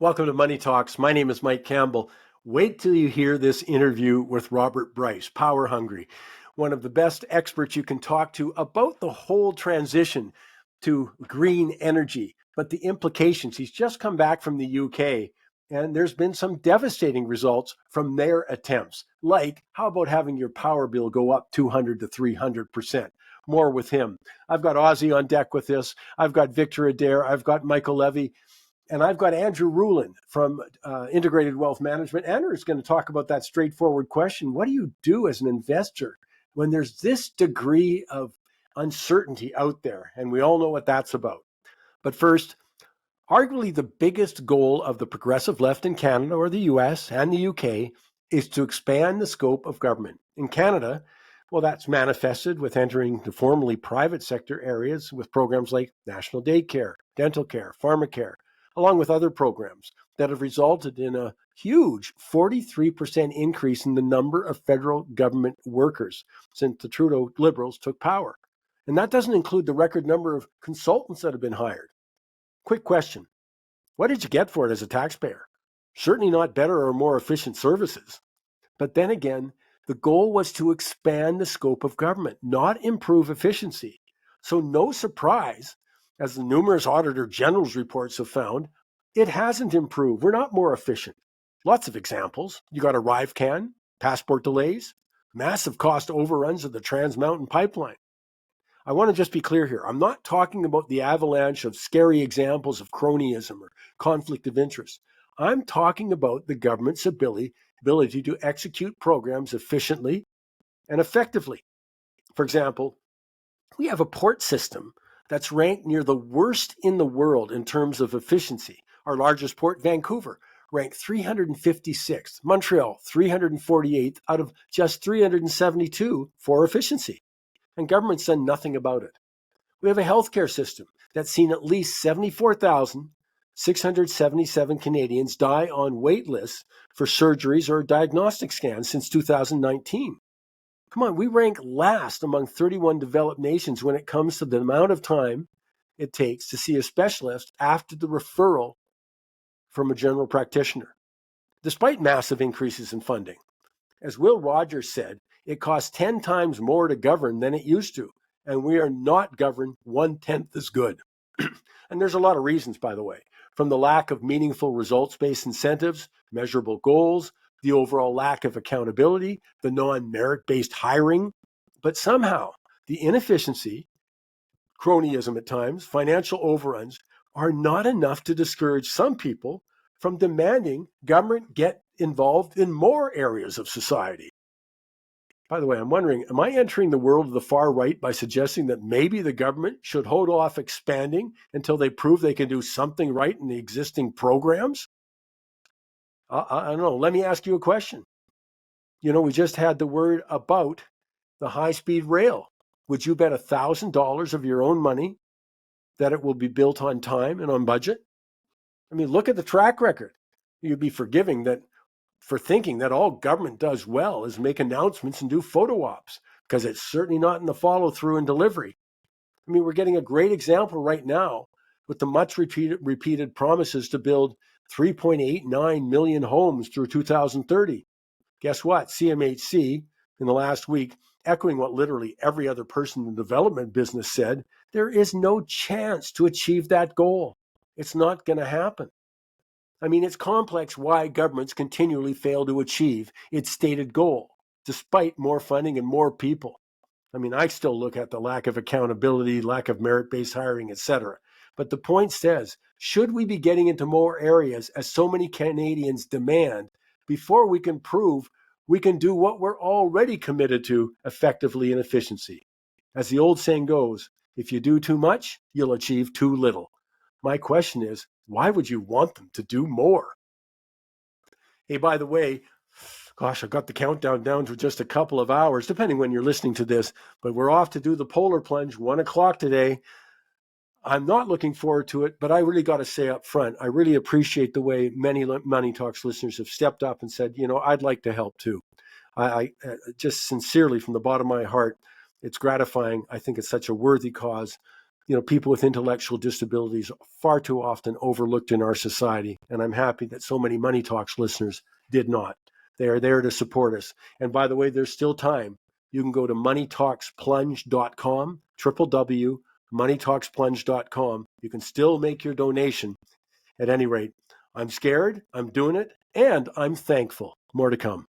Welcome to Money Talks. My name is Mike Campbell. Wait till you hear this interview with Robert Bryce, Power Hungry, one of the best experts you can talk to about the whole transition to green energy, but the implications. He's just come back from the UK, and there's been some devastating results from their attempts. Like, how about having your power bill go up 200 to 300%? More with him. I've got Ozzy on deck with this. I've got Victor Adair. I've got Michael Levy. And I've got Andrew Rulin from Integrated Wealth Management. Andrew is going to talk about that straightforward question. What do you do as an investor when there's this degree of uncertainty out there? And we all know what that's about. But first, arguably the biggest goal of the progressive left in Canada or the US and the UK is to expand the scope of government. In Canada, well, that's manifested with entering the formerly private sector areas with programs like national daycare, dental care, pharmacare, along with other programs that have resulted in a huge 43% increase in the number of federal government workers since the Trudeau Liberals took power. And that doesn't include the record number of consultants that have been hired. Quick question. What did you get for it as a taxpayer? Certainly not better or more efficient services. But then again, the goal was to expand the scope of government, not improve efficiency. So no surprise, as the numerous Auditor General's reports have found, it hasn't improved. We're not more efficient. Lots of examples. You got ArriveCAN, passport delays, massive cost overruns of the Trans Mountain Pipeline. I want to just be clear here. I'm not talking about the avalanche of scary examples of cronyism or conflict of interest. I'm talking about the government's ability to execute programs efficiently and effectively. For example, we have a port system that's ranked near the worst in the world in terms of efficiency. Our largest port, Vancouver, ranked 356th, Montreal 348th out of just 372 for efficiency. And government's done nothing about it. We have a healthcare system that's seen at least 74,677 Canadians die on wait lists for surgeries or diagnostic scans since 2019. Come on, we rank last among 31 developed nations when it comes to the amount of time it takes to see a specialist after the referral from a general practitioner, despite massive increases in funding. As Will Rogers said, it costs 10 times more to govern than it used to, and we are not governed 1/10 as good. And there's a lot of reasons, by the way, from the lack of meaningful results-based incentives, measurable goals, the overall lack of accountability, the non-merit-based hiring, but somehow the inefficiency, cronyism at times, financial overruns are not enough to discourage some people from demanding government get involved in more areas of society. By the way, I'm wondering, am I entering the world of the far right by suggesting that maybe the government should hold off expanding until they prove they can do something right in the existing programs? I don't know. Let me ask you a question. We just had the word about the high-speed rail. Would you bet $1,000 of your own money that it will be built on time and on budget? I mean, look at the track record. You'd be forgiving that for thinking that all government does well is make announcements and do photo ops, because it's certainly not in the follow through and delivery. I mean, we're getting a great example right now with the much repeated promises to build 3.89 million homes through 2030. Guess what? CMHC in the last week, echoing what literally every other person in the development business said, there is no chance to achieve that goal. It's not going to happen. I mean, it's complex why governments continually fail to achieve its stated goal, despite more funding and more people. I mean, I still look at the lack of accountability, lack of merit-based hiring, etc. But the point says, should we be getting into more areas as so many Canadians demand before we can prove we can do what we're already committed to effectively and efficiency? As the old saying goes, if you do too much, you'll achieve too little. My question is, why would you want them to do more? Hey, by the way, gosh, I've got the countdown down to just a couple of hours, depending when you're listening to this, but we're off to do the polar plunge, 1:00 today. I'm not looking forward to it, but I really got to say up front, I really appreciate the way many Money Talks listeners have stepped up and said, I'd like to help too. I just sincerely, from the bottom of my heart, it's gratifying. I think it's such a worthy cause. people with intellectual disabilities are far too often overlooked in our society. And I'm happy that so many Money Talks listeners did not. They are there to support us. And by the way, there's still time. You can go to moneytalksplunge.com, www.moneytalksplunge.com. You can still make your donation. At any rate, I'm scared, I'm doing it, and I'm thankful. More to come.